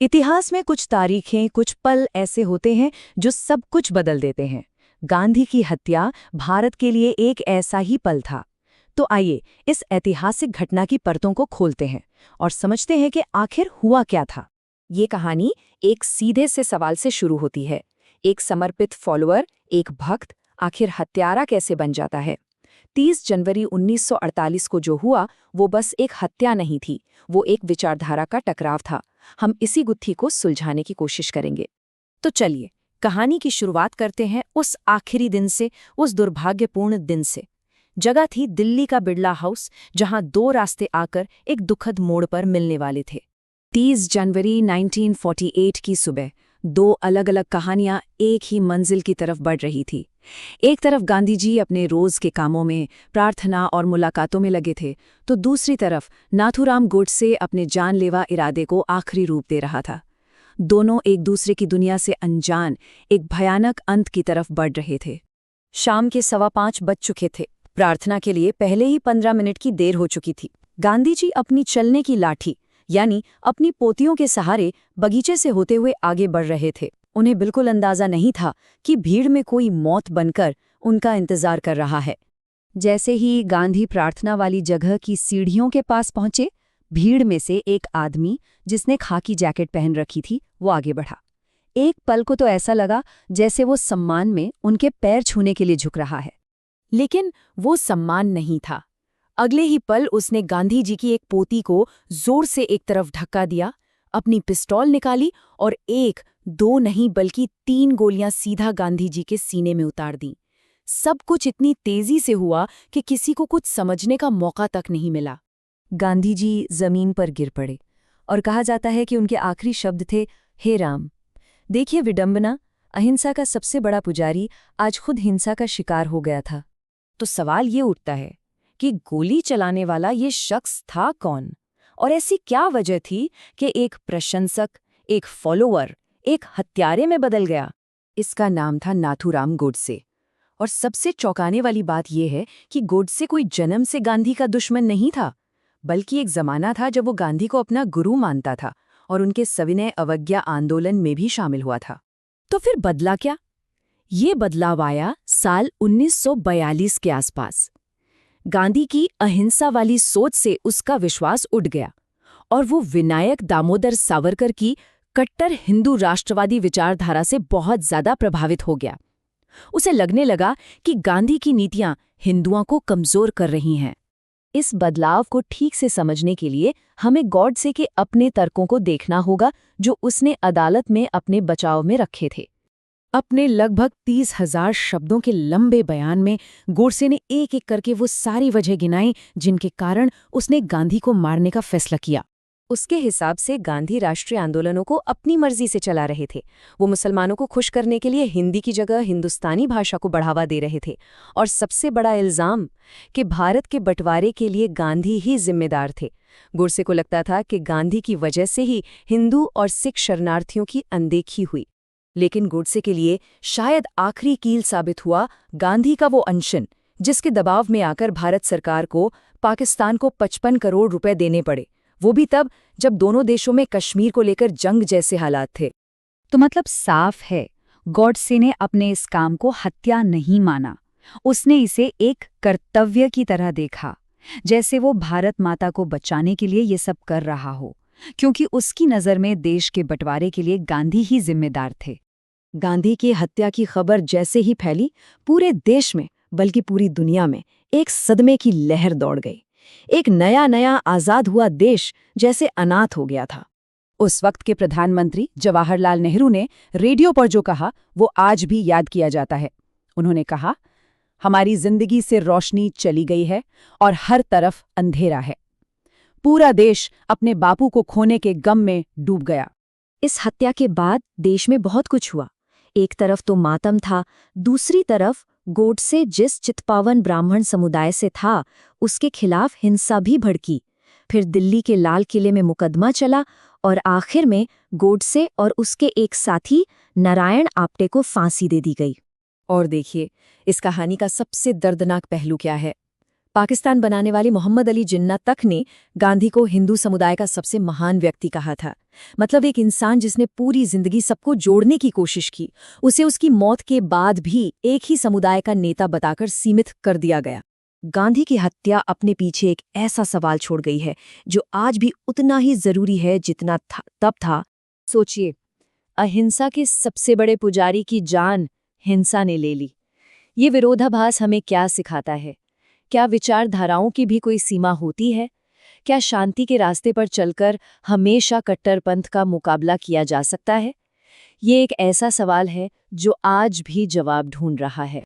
इतिहास में कुछ तारीखें, कुछ पल ऐसे होते हैं जो सब कुछ बदल देते हैं। गांधी की हत्या भारत के लिए एक ऐसा ही पल था। तो आइए इस ऐतिहासिक घटना की परतों को खोलते हैं और समझते हैं कि आखिर हुआ क्या था। ये कहानी एक सीधे से सवाल से शुरू होती है। एक समर्पित फॉलोअर, एक भक्त, आखिर हत्यारा कैसे बन जाता है? 30 जनवरी 1948 को जो हुआ वो बस एक हत्या नहीं थी, वो एक विचारधारा का टकराव था। हम इसी गुत्थी को सुलझाने की कोशिश करेंगे। तो चलिए कहानी की शुरुआत करते हैं उस आखिरी दिन से, उस दुर्भाग्यपूर्ण दिन से। जगह थी दिल्ली का बिड़ला हाउस, जहां दो रास्ते आकर एक दुखद मोड़ पर मिलने वाले थे। 30 जनवरी 1948 की सुबह दो अलग अलग कहानियां एक ही मंजिल की तरफ बढ़ रही थी। एक तरफ गांधी जी अपने रोज के कामों में, प्रार्थना और मुलाकातों में लगे थे, तो दूसरी तरफ नाथूराम गोडसे अपने जानलेवा इरादे को आखिरी रूप दे रहा था। दोनों एक दूसरे की दुनिया से अनजान एक भयानक अंत की तरफ बढ़ रहे थे। शाम के 5:15 बज चुके थे। प्रार्थना के लिए पहले ही 15 मिनट की देर हो चुकी थी। गांधी जी अपनी चलने की लाठी यानी अपनी पोतियों के सहारे बगीचे से होते हुए आगे बढ़ रहे थे। उन्हें बिल्कुल अंदाजा नहीं था कि भीड़ में कोई मौत बनकर उनका इंतजार कर रहा है। जैसे ही गांधी प्रार्थना वाली जगह की सीढ़ियों के पास पहुंचे, भीड़ में से एक आदमी जिसने खाकी जैकेट पहन रखी थी वो आगे बढ़ा। एक पल को तो ऐसा लगा जैसे वो सम्मान में उनके पैर छूने के लिए झुक रहा है। लेकिन वो सम्मान नहीं था। अगले ही पल उसने गांधी जी की एक पोती को जोर से एक तरफ धक्का दिया, अपनी पिस्तौल निकाली और एक, दो नहीं बल्कि 3 गोलियां सीधा गांधी जी के सीने में उतार दी। सब कुछ इतनी तेजी से हुआ कि किसी को कुछ समझने का मौका तक नहीं मिला। गांधी जी जमीन पर गिर पड़े और कहा जाता है कि उनके आखिरी शब्द थे, हे राम। देखिए विडंबना, अहिंसा का सबसे बड़ा पुजारी आज खुद हिंसा का शिकार हो गया था। तो सवाल ये उठता है कि गोली चलाने वाला ये शख्स था कौन, और ऐसी क्या वजह थी कि एक प्रशंसक, एक फॉलोअर, एक हत्यारे में बदल गया? इसका नाम था नाथूराम गोडसे। और सबसे चौंकाने वाली बात यह है कि गोडसे कोई जन्म से गांधी का दुश्मन नहीं था, बल्कि एक जमाना था जब वो गांधी को अपना गुरु मानता था और उनके सविनय अवज्ञा आंदोलन में भी शामिल हुआ था। तो फिर बदला क्या? ये बदलाव आया साल 1942 के आसपास। गांधी की अहिंसा वाली सोच से उसका विश्वास उठ गया और वो विनायक दामोदर सावरकर की कट्टर हिंदू राष्ट्रवादी विचारधारा से बहुत ज्यादा प्रभावित हो गया। उसे लगने लगा कि गांधी की नीतियां हिंदुओं को कमजोर कर रही हैं। इस बदलाव को ठीक से समझने के लिए हमें गॉडसे के अपने तर्कों को देखना होगा, जो उसने अदालत में अपने बचाव में रखे थे। अपने लगभग 30,000 शब्दों के लंबे बयान में गोडसे ने एक एक करके वो सारी वजह गिनाई जिनके कारण उसने गांधी को मारने का फैसला किया। उसके हिसाब से गांधी राष्ट्रीय आंदोलनों को अपनी मर्जी से चला रहे थे। वो मुसलमानों को खुश करने के लिए हिंदी की जगह हिंदुस्तानी भाषा को बढ़ावा दे रहे थे, और सबसे बड़ा इल्जाम कि भारत के बंटवारे के लिए गांधी ही जिम्मेदार थे। गोडसे को लगता था कि गांधी की वजह से ही हिंदू और सिख शरणार्थियों की अनदेखी हुई। लेकिन गोडसे के लिए शायद आखिरी कील साबित हुआ गांधी का वो अनशन, जिसके दबाव में आकर भारत सरकार को पाकिस्तान को 55 करोड़ रुपए देने पड़े, वो भी तब जब दोनों देशों में कश्मीर को लेकर जंग जैसे हालात थे। तो मतलब साफ है, गॉडसे ने अपने इस काम को हत्या नहीं माना। उसने इसे एक कर्तव्य की तरह देखा, जैसे वो भारत माता को बचाने के लिए ये सब कर रहा हो, क्योंकि उसकी नज़र में देश के बंटवारे के लिए गांधी ही जिम्मेदार थे। गांधी की हत्या की खबर जैसे ही फैली, पूरे देश में बल्कि पूरी दुनिया में एक सदमे की लहर दौड़ गई। एक नया नया आज़ाद हुआ देश जैसे अनाथ हो गया था। उस वक्त के प्रधानमंत्री जवाहरलाल नेहरू ने रेडियो पर जो कहा वो आज भी याद किया जाता है। उन्होंने कहा, हमारी जिंदगी से रोशनी चली गई है और हर तरफ अंधेरा है। पूरा देश अपने बापू को खोने के गम में डूब गया। इस हत्या के बाद देश में बहुत कुछ हुआ। एक तरफ तो मातम था, दूसरी तरफ गोडसे जिस चित्पावन ब्राह्मण समुदाय से था उसके खिलाफ हिंसा भी भड़की। फिर दिल्ली के लाल किले में मुकदमा चला और आखिर में गोडसे और उसके एक साथी नारायण आप्टे को फांसी दे दी गई। और देखिए, इस कहानी का सबसे दर्दनाक पहलू क्या है? पाकिस्तान बनाने वाले मोहम्मद अली जिन्ना तक ने गांधी को हिंदू समुदाय का सबसे महान व्यक्ति कहा था। मतलब एक इंसान जिसने पूरी जिंदगी सबको जोड़ने की कोशिश की, उसे उसकी मौत के बाद भी एक ही समुदाय का नेता बताकर सीमित कर दिया गया। गांधी की हत्या अपने पीछे एक ऐसा सवाल छोड़ गई है जो आज भी उतना ही जरूरी है जितना तब था। सोचिए, अहिंसा के सबसे बड़े पुजारी की जान हिंसा ने ले ली। ये विरोधाभास हमें क्या सिखाता है? क्या विचारधाराओं की भी कोई सीमा होती है? क्या शांति के रास्ते पर चलकर हमेशा कट्टरपंथ का मुकाबला किया जा सकता है? ये एक ऐसा सवाल है जो आज भी जवाब ढूंढ रहा है।